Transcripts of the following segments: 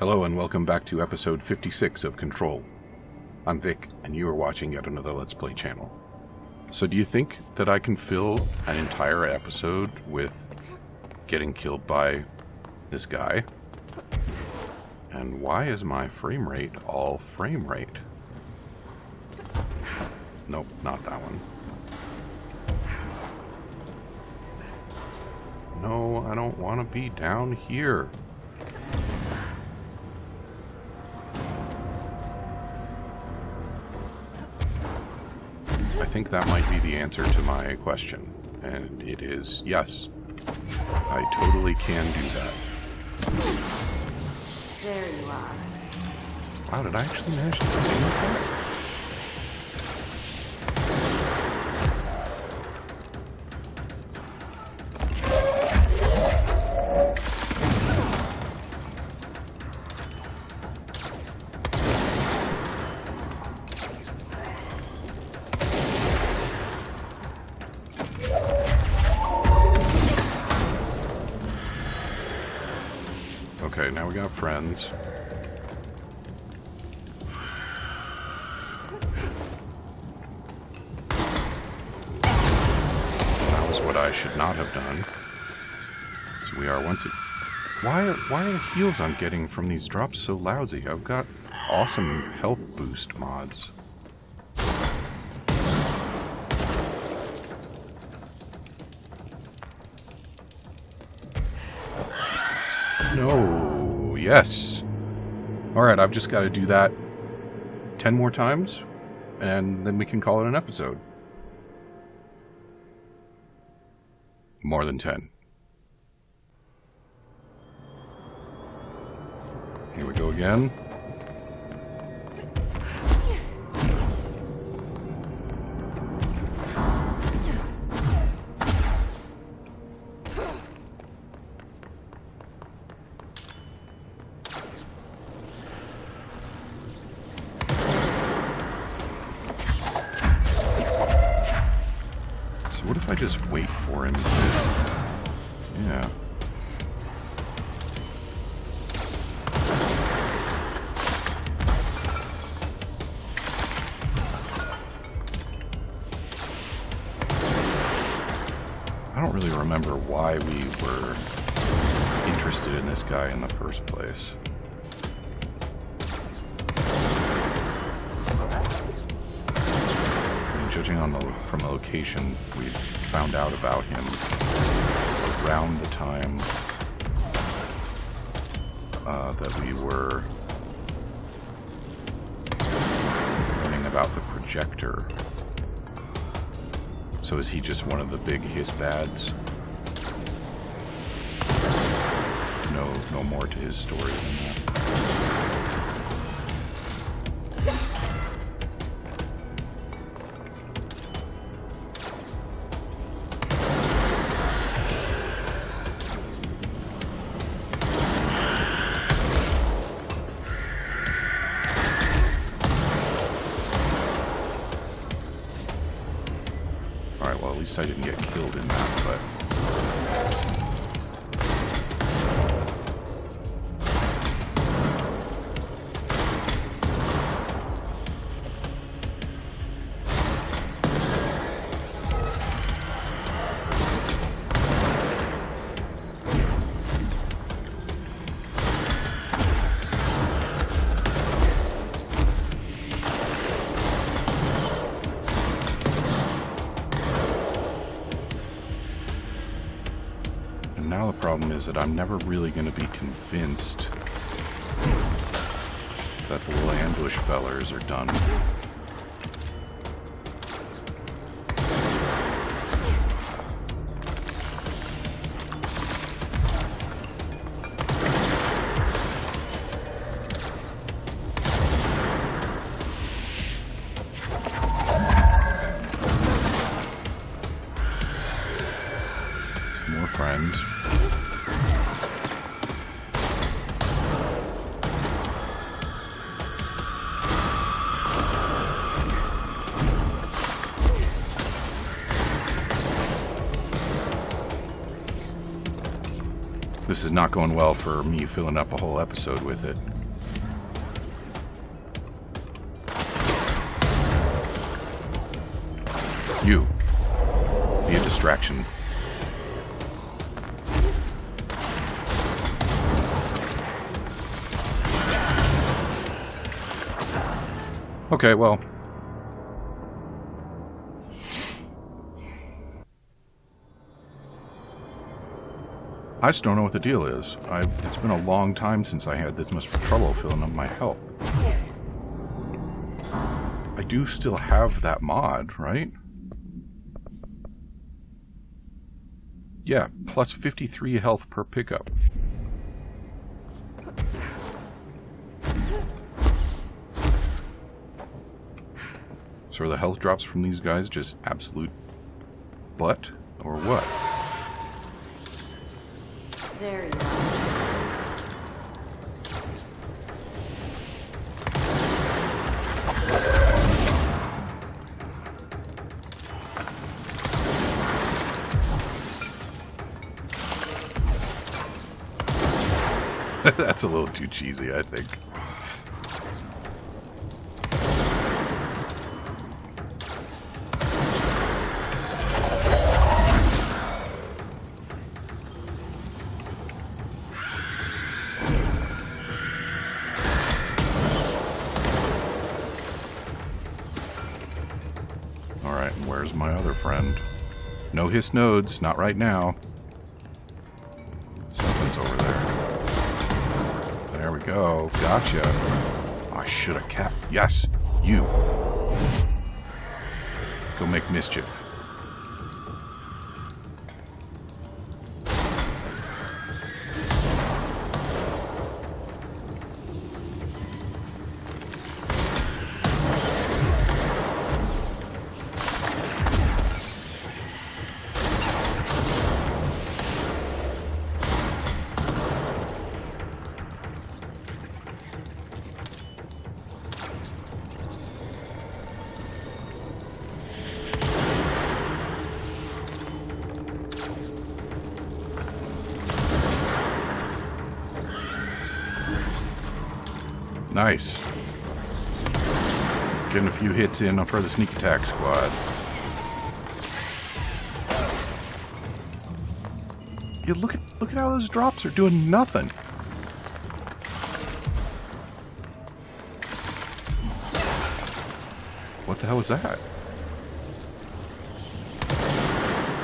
Hello and welcome back to episode 56 of Control. I'm Vic, and you are watching yet another Let's Play channel. So do you think that I can fill an entire episode with getting killed by this guy? And why is my frame rate all frame rate? Nope, not that one. No, I don't want to be down here. I think that might be the answer to my question, and it is yes. I totally can do that. There you are. Wow, did I actually manage to do that? Okay, now we got friends. That was what I should not have done. So we are once again... Why are the heals I'm getting from these drops so lousy? I've got awesome health boost mods. No, yes. Alright, I've just got to do that 10 more times, and then we can call it an episode. More than 10. Here we go again. What if I just wait for him to... Yeah. I don't really remember why we were interested in this guy in the first place. Judging from the location, we found out about him around the time that we were learning about the projector. So is he just one of the big hiss-bads? No more to his story than that. Alright, well at least I didn't get killed in that, but... Now the problem is that I'm never really going to be convinced that the little ambush fellers are done. More friends. This is not going well for me filling up a whole episode with it. You. Be a distraction. Okay, well. I just don't know what the deal is. It's been a long time since I had this much trouble filling up my health. I do still have that mod, right? Yeah, plus 53 health per pickup. So are the health drops from these guys just absolute butt, or what? There you are. That's a little too cheesy, I think. Alright, and where's my other friend? No hiss nodes, not right now. Something's over there. There we go. Gotcha. I should have kept. Yes, you. Go make mischief. Nice. Getting a few hits in for the sneak attack squad. Yeah, look at how those drops are doing nothing. What the hell was that?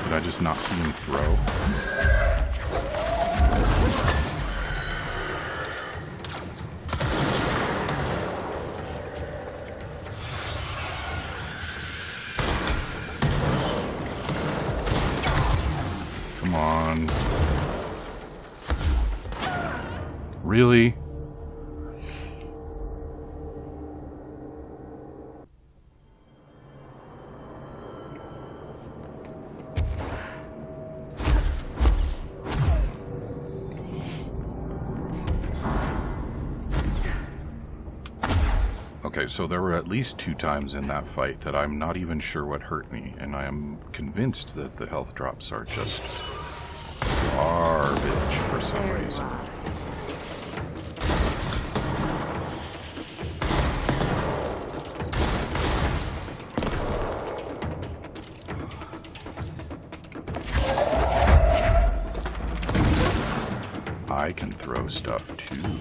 Did I just not see him throw? Come on. Really? Okay, so there were at least 2 times in that fight that I'm not even sure what hurt me, and I am convinced that the health drops are just garbage for some reason. I can throw stuff too.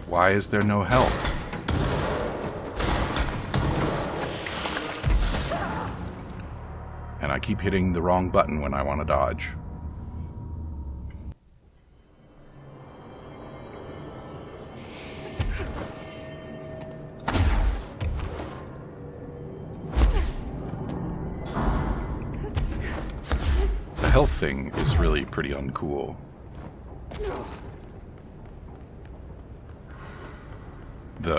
Why is there no help? And I keep hitting the wrong button when I want to dodge. The health thing is really pretty uncool.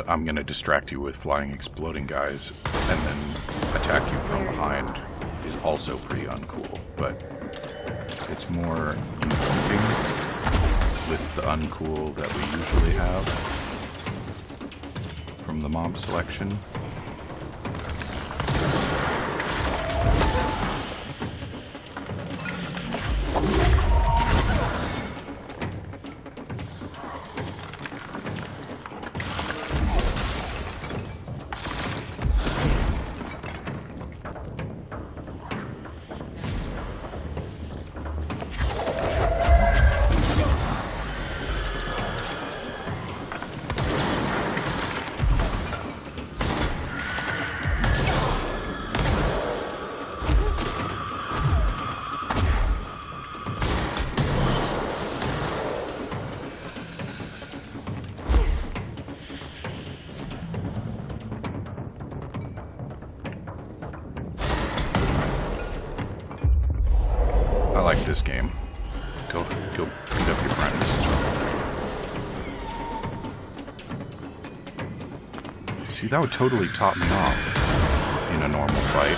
I'm gonna distract you with flying exploding guys and then attack you from behind is also pretty uncool, but it's more in keeping with the uncool that we usually have from the mob selection. I like this game. Go beat up your friends. See, that would totally top me off in a normal fight.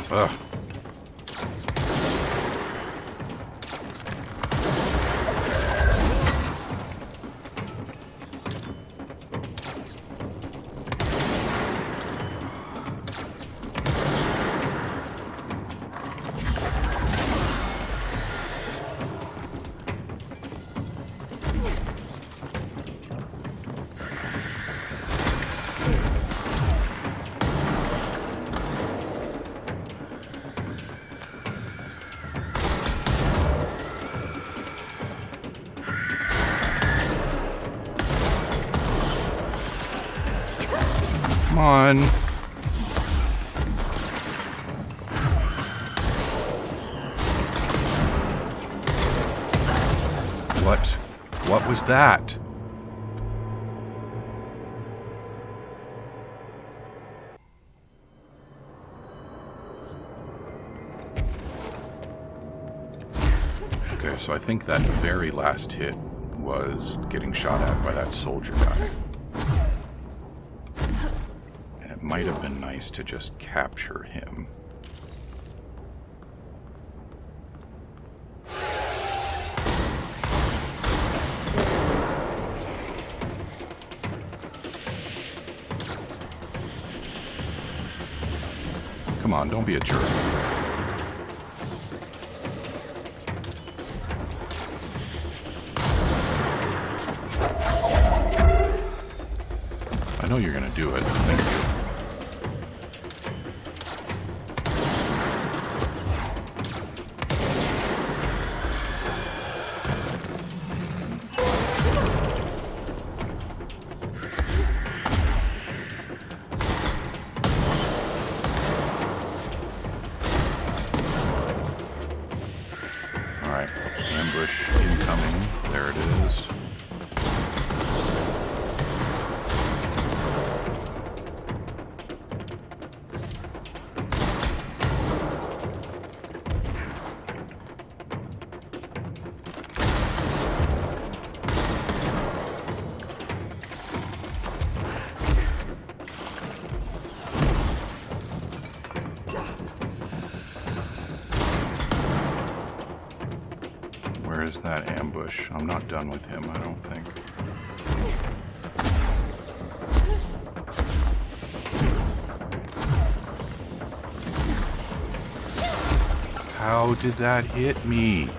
Ugh. Come on. What was that? Okay, so I think that very last hit was getting shot at by that soldier guy. It might have been nice to just capture him. Come on, don't be a jerk. I know you're gonna do it. Thank you. Alright, ambush incoming. There it is. Where is that ambush? I'm not done with him, I don't think. How did that hit me?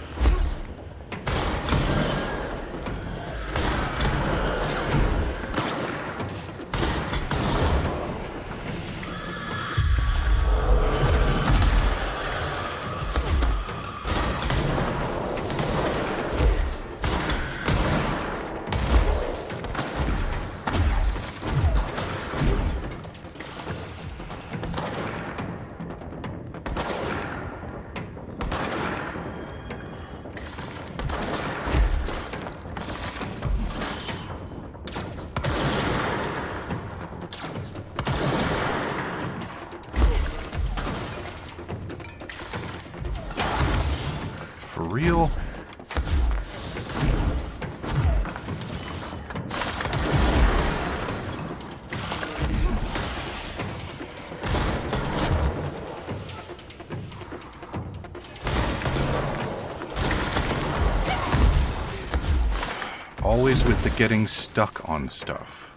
real? Always with the getting stuck on stuff.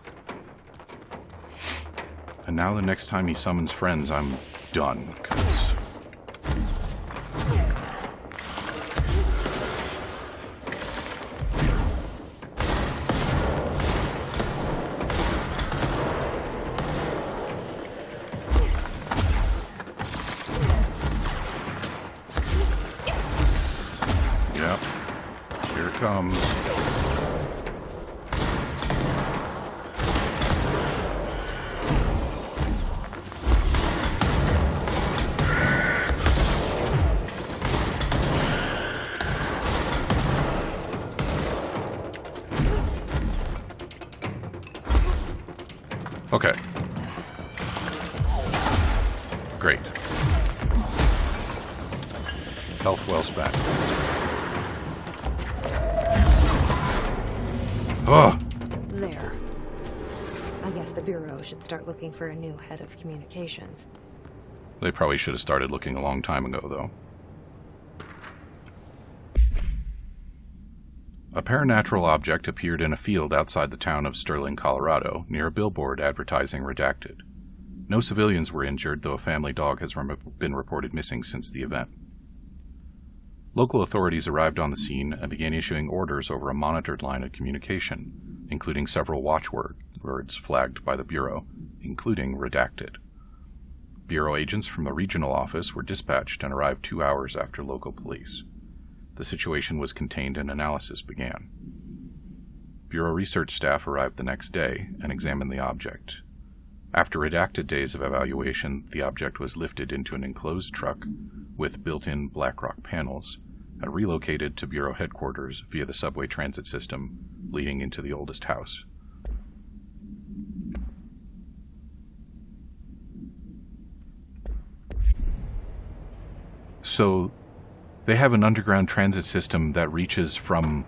And now the next time he summons friends, I'm done, 'cause... Yep. Here it comes. Okay. Great. Health well spent. Ugh! There. I guess the Bureau should start looking for a new head of communications. They probably should have started looking a long time ago, though. A paranatural object appeared in a field outside the town of Sterling, Colorado, near a billboard advertising redacted. No civilians were injured, though a family dog has been reported missing since the event. Local authorities arrived on the scene and began issuing orders over a monitored line of communication, including several watchwords flagged by the Bureau, including redacted. Bureau agents from the regional office were dispatched and arrived 2 hours after local police. The situation was contained and analysis began. Bureau research staff arrived the next day and examined the object. After redacted days of evaluation, the object was lifted into an enclosed truck with built-in BlackRock panels and relocated to Bureau headquarters via the subway transit system leading into the oldest house. So, they have an underground transit system that reaches from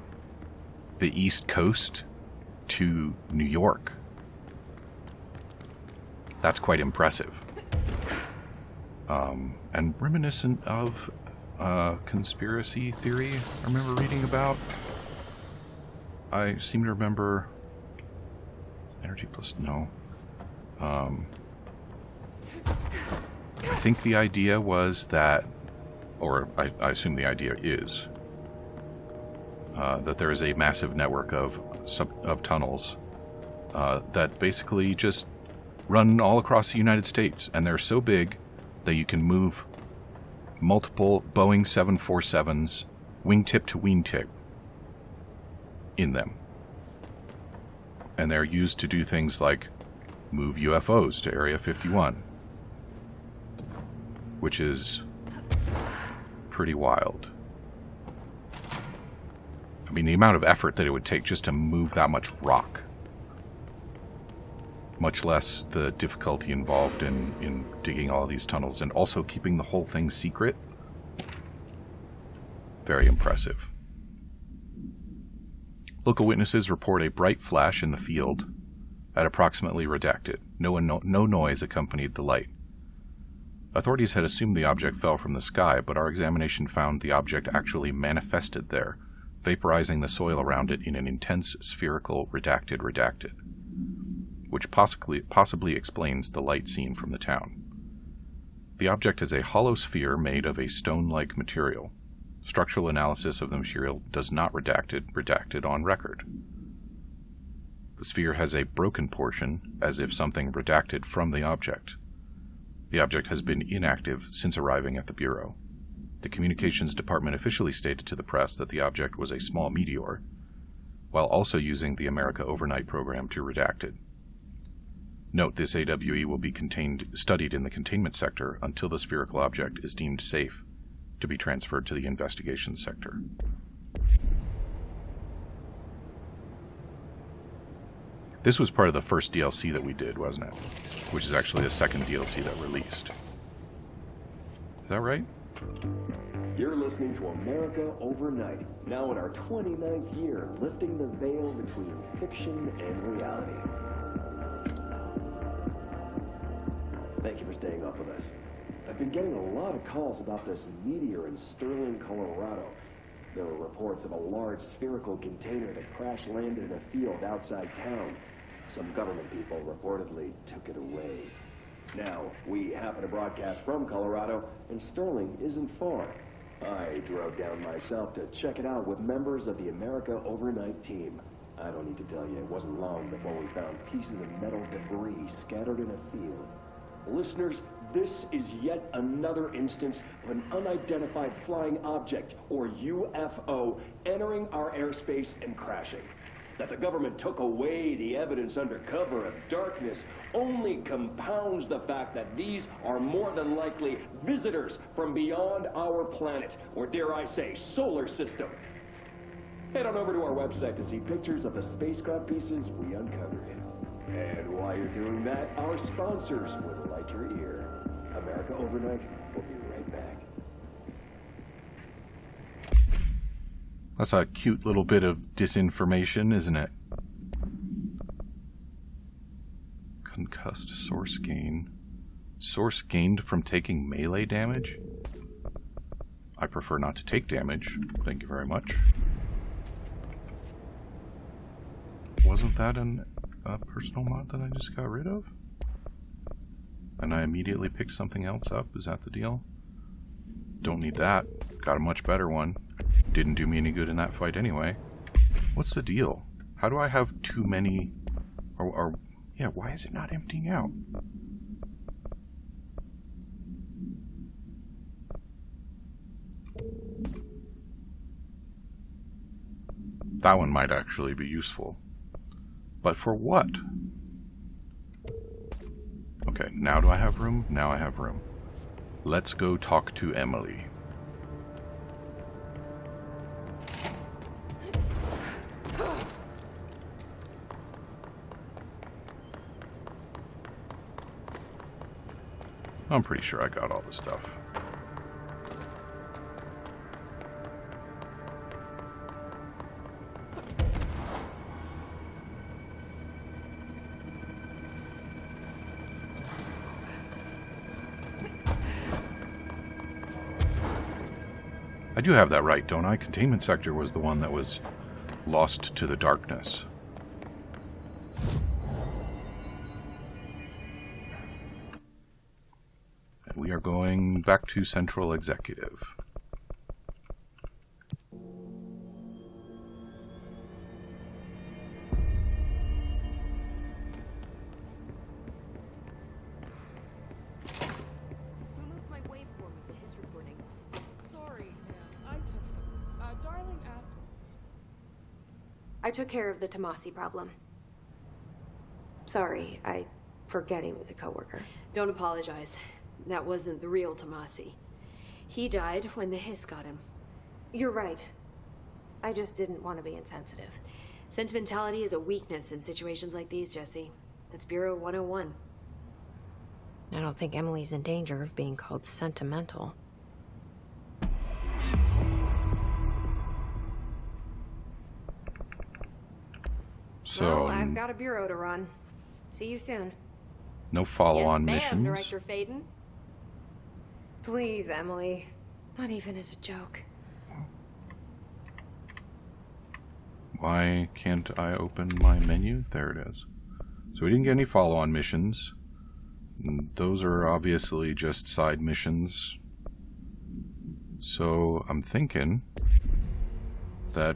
the East Coast to New York. That's quite impressive. And reminiscent of conspiracy theory I remember reading about. I seem to remember... Energy plus... No. I think the idea was that, or I assume the idea is, that there is a massive network of tunnels that basically just run all across the United States, and they're so big that you can move multiple Boeing 747s wingtip to wingtip in them. And they're used to do things like move UFOs to Area 51, which is pretty wild. I mean, the amount of effort that it would take just to move that much rock, much less the difficulty involved in digging all of these tunnels and also keeping the whole thing secret. Very impressive. Local witnesses report a bright flash in the field at approximately redacted. No noise accompanied the light. Authorities had assumed the object fell from the sky, but our examination found the object actually manifested there, vaporizing the soil around it in an intense spherical redacted, which possibly explains the light seen from the town. The object is a hollow sphere made of a stone-like material. Structural analysis of the material does not redacted on record. The sphere has a broken portion, as if something redacted from the object. The object has been inactive since arriving at the Bureau. The Communications Department officially stated to the press that the object was a small meteor, while also using the America Overnight program to redact it. Note, this AWE will be studied in the containment sector until the spherical object is deemed safe to be transferred to the investigation sector. This was part of the first DLC that we did, wasn't it? Which is actually the second DLC that released. Is that right? You're listening to America Overnight, now in our 29th year, lifting the veil between fiction and reality. Thank you for staying up with us. I've been getting a lot of calls about this meteor in Sterling, Colorado. There were reports of a large spherical container that crash landed in a field outside town. Some government people reportedly took it away. Now, we happen to broadcast from Colorado, and Sterling isn't far. I drove down myself to check it out with members of the America Overnight team. I don't need to tell you, it wasn't long before we found pieces of metal debris scattered in a field. Listeners, this is yet another instance of an unidentified flying object, or UFO, entering our airspace and crashing. That the government took away the evidence under cover of darkness only compounds the fact that these are more than likely visitors from beyond our planet, or dare I say, solar system. Head on over to our website to see pictures of the spacecraft pieces we uncovered. And while you're doing that, our sponsors would like your ear. America Overnight will be right back. That's a cute little bit of disinformation, isn't it? Concussed source gain. Source gained from taking melee damage? I prefer not to take damage. Thank you very much. Wasn't that a personal mod that I just got rid of? And I immediately picked something else up? Is that the deal? Don't need that. Got a much better one. Didn't do me any good in that fight anyway. What's the deal? How do I have too many... yeah, why is it not emptying out? That one might actually be useful. But for what? Okay, now do I have room? Now I have room. Let's go talk to Emily. I'm pretty sure I got all the stuff. I do have that right, don't I? Containment sector was the one that was lost to the darkness. And we are going back to Central Executive. I took care of the Tomasi problem. Sorry, I forget he was a coworker. Don't apologize. That wasn't the real Tomasi. He died when the hiss got him. You're right. I just didn't want to be insensitive. Sentimentality is a weakness in situations like these, Jesse. That's Bureau 101. I don't think Emily's in danger of being called sentimental. So, well, I've got a bureau to run. See you soon. No follow-on yes, missions. Director Faden. Please, Emily. Not even as a joke. Why can't I open my menu? There it is. So we didn't get any follow-on missions. Those are obviously just side missions. So I'm thinking that,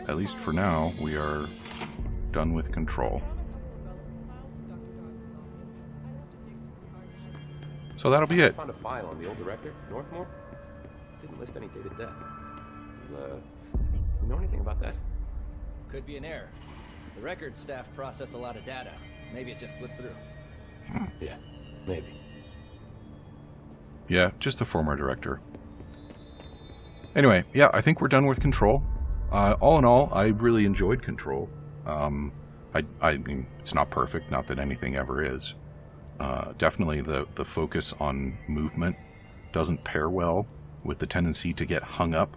at least for now, we are done with Control. So that'll be it. I found a file on the old director, Northmore. Didn't list any date of death. You know anything about that? Could be an error. The records staff process a lot of data. Maybe it just slipped through. Yeah, maybe. Yeah, just the former director. Anyway, yeah, I think we're done with Control. All in all, I really enjoyed Control. I mean, it's not perfect, not that anything ever is. Definitely the focus on movement doesn't pair well with the tendency to get hung up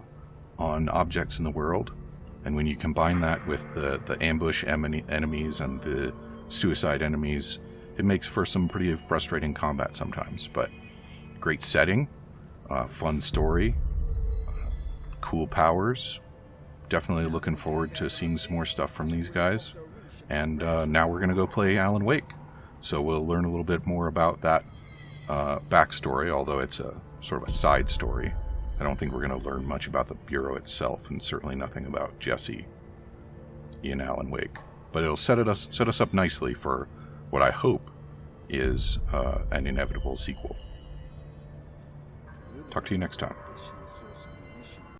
on objects in the world. And when you combine that with the ambush enemies and the suicide enemies, it makes for some pretty frustrating combat sometimes. But great setting, fun story, cool powers. Definitely looking forward to seeing some more stuff from these guys. And now we're going to go play Alan Wake. So we'll learn a little bit more about that backstory, although it's a sort of a side story. I don't think we're going to learn much about the Bureau itself, and certainly nothing about Jesse in Alan Wake. But it'll set us up nicely for what I hope is an inevitable sequel. Talk to you next time.